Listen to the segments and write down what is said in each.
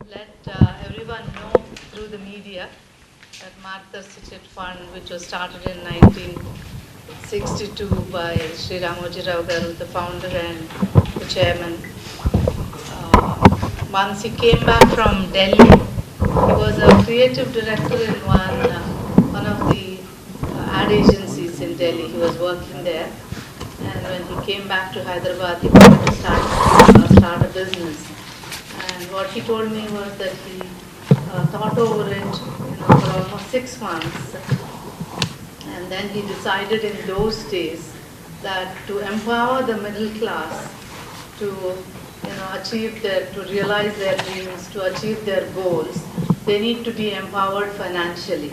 let everyone know through the media that Margadarshi Chit Fund, which was started in 1962 by Sri RAMOJI Garu, the founder and the chairman. Once he came back from Delhi, he was a creative director in one of the ad agencies in Delhi. He was working there, and when he came back to Hyderabad, he wanted to start a business. And what he told me was that he thought over it, for almost 6 months, and then he decided in those days that to empower the middle class to to realize their dreams, to achieve their goals, they need to be empowered financially.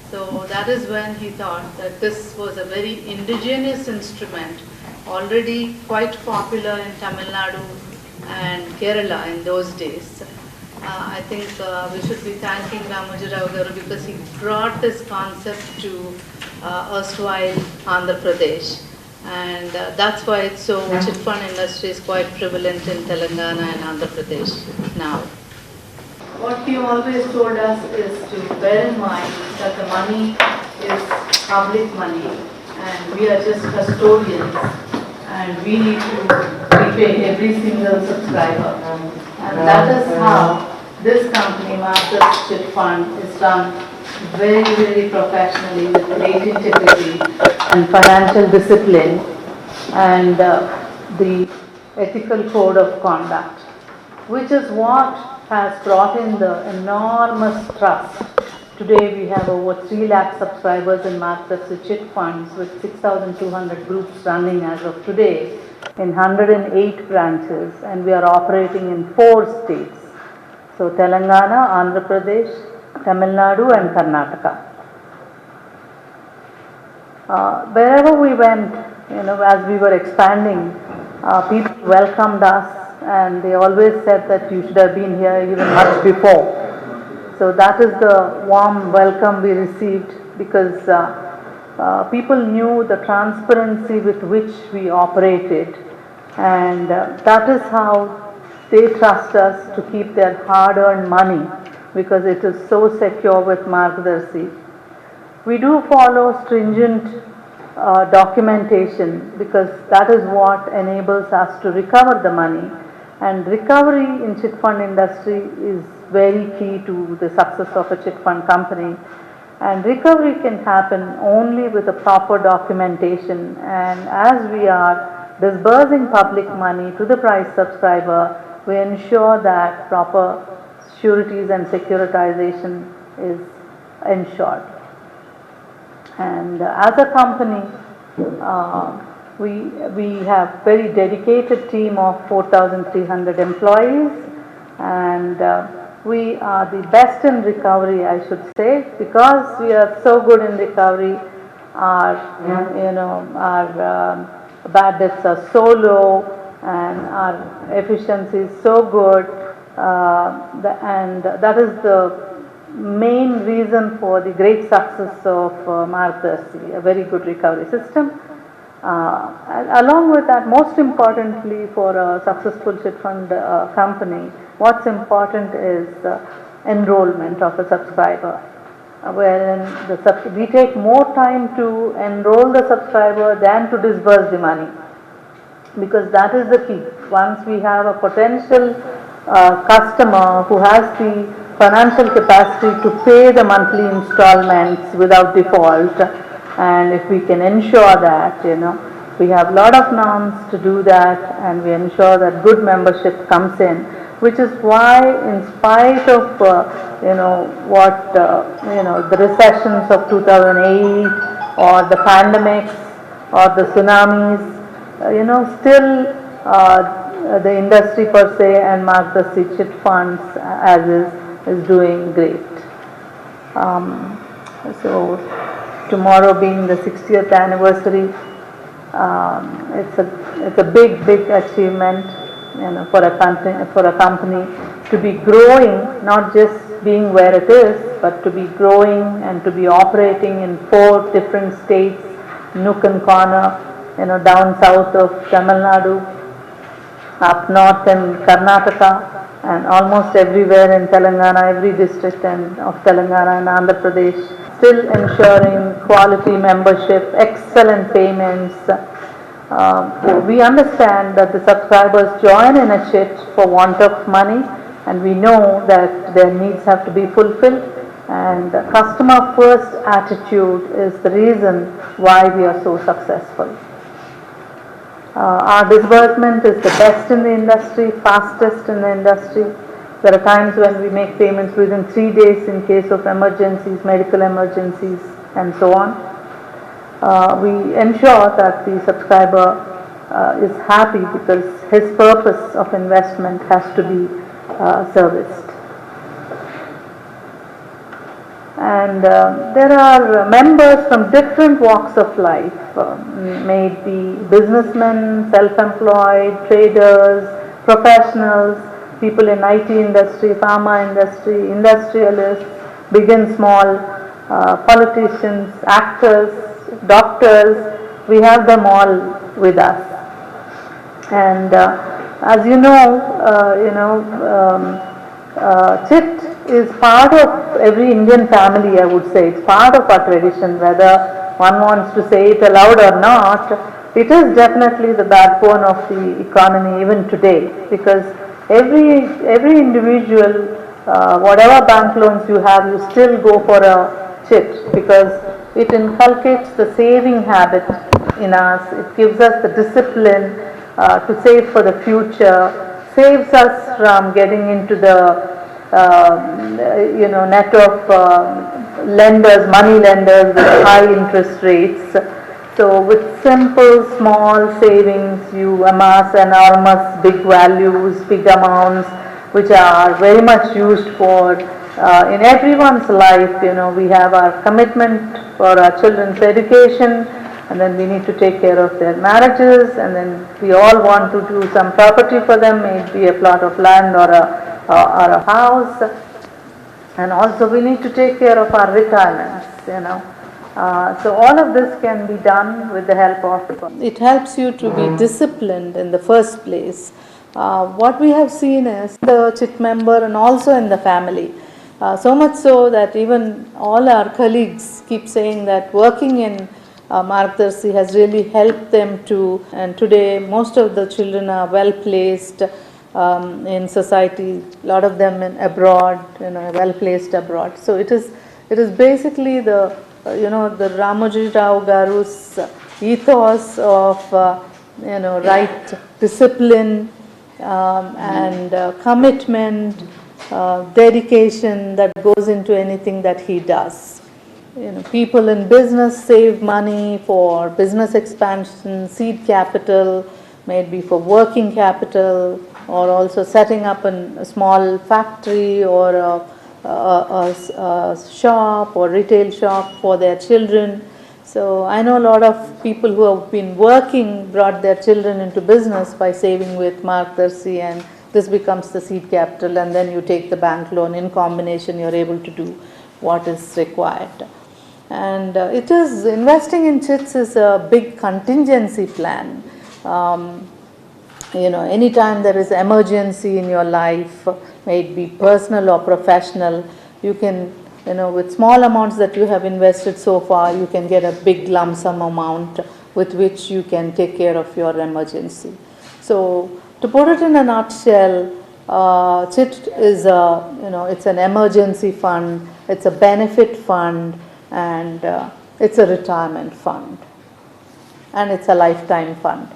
So that is when he thought that this was a very indigenous instrument, already quite popular in Tamil Nadu and Kerala in those days. I think we should be thanking RAMOJI Garu because he brought this concept to erstwhile Andhra Pradesh. And that's why it's so, chit fund industry is quite prevalent in Telangana and Andhra Pradesh now. What he always told us is to bear in mind that the money is public money and we are just custodians and we need to repay every single subscriber. And that is how this company, Margadarshi Chit Fund, is done very, very professionally with great integrity and financial discipline and the ethical code of conduct, which is what has brought in the enormous trust. Today we have over 3 lakh subscribers in Margadarshi Chit Funds with 6,200 groups running as of today in 108 branches, and we are operating in 4 states. So Telangana, Andhra Pradesh, Tamil Nadu and Karnataka. Wherever we went, as we were expanding, people welcomed us and they always said that you should have been here even much before. So that is the warm welcome we received because people knew the transparency with which we operated, and that is how they trust us to keep their hard-earned money because it is so secure with Margadarshi. We do follow stringent documentation because that is what enables us to recover the money, and recovery in chit fund industry is very key to the success of a chit fund company, and recovery can happen only with a proper documentation. And as we are disbursing public money to the price subscriber, we ensure that proper sureties and securitization is ensured. And as a company, we have very dedicated team of 4,300 employees, and we are the best in recovery, I should say, because we are so good in recovery. Our bad debts are so low and our efficiency is so good, and that is the main reason for the great success of Margadarshi, a very good recovery system. Along with that, most importantly for a successful chit fund company, what's important is enrollment of a subscriber, wherein we take more time to enroll the subscriber than to disburse the money, because that is the key. Once we have a potential customer who has the financial capacity to pay the monthly installments without default, and if we can ensure that, we have a lot of norms to do that, and we ensure that good membership comes in, which is why, in spite of the recessions of 2008 or the pandemics or the tsunamis, still the industry per se and Margadarshi Chit Funds as is doing great. So tomorrow being the 60th anniversary, it's a big achievement, for a company to be growing, not just being where it is, but to be growing and to be operating in 4 different states, nook and corner, down south of Tamil Nadu, up north in Karnataka, and almost everywhere in Telangana, every district of Telangana and Andhra Pradesh, still ensuring quality membership, excellent payments. We understand that the subscribers join in a Chit for want of money, and we know that their needs have to be fulfilled, and customer first attitude is the reason why we are so successful. Our disbursement is the best in the industry, fastest in the industry. There are times when we make payments within 3 days in case of emergencies, medical emergencies, and so on. We ensure that the subscriber is happy because his purpose of investment has to be serviced. And there are members from different walks of life, may it be businessmen, self-employed, traders, professionals, people in IT industry, pharma industry, industrialists, big and small, politicians, actors, doctors. We have them all with us. And as you know, Chit is part of every Indian family, I would say. It's part of our tradition, whether one wants to say it aloud or not. It is definitely the backbone of the economy even today, because every individual, whatever bank loans you have, you still go for a Chit because it inculcates the saving habit in us. It gives us the discipline to save for the future, saves us from getting into the net of lenders, money lenders with high interest rates. So with simple small savings you amass enormous big values, big amounts, which are very much used for in everyone's life. We have our commitment for our children's education, and then we need to take care of their marriages, and then we all want to do some property for them, may it be a plot of land or a house, and also we need to take care of our retirements. So all of this can be done with the help of it. Helps you to be disciplined in the first place. What we have seen is the Chit member and also in the family, so much so that even all our colleagues keep saying that working in Margadarshi has really helped them to, and today most of the children are well placed in society, a lot of them abroad, well placed abroad. So it is basically the RAMOJI Rao Garu's ethos of right discipline and commitment, dedication that goes into anything that he does. People in business save money for business expansion, seed capital, maybe for working capital, or also setting up a small factory or a shop or retail shop for their children. So I know a lot of people who have been working brought their children into business by saving with Margadarshi, and this becomes the seed capital, and then you take the bank loan. In combination you're able to do what is required. And it is, investing in Chits is a big contingency plan. Anytime there is emergency in your life, may it be personal or professional, you can, with small amounts that you have invested so far, you can get a big lump sum amount with which you can take care of your emergency. So to put it in a nutshell, Chit is it's an emergency fund, it's a benefit fund, and it's a retirement fund, and it's a lifetime fund.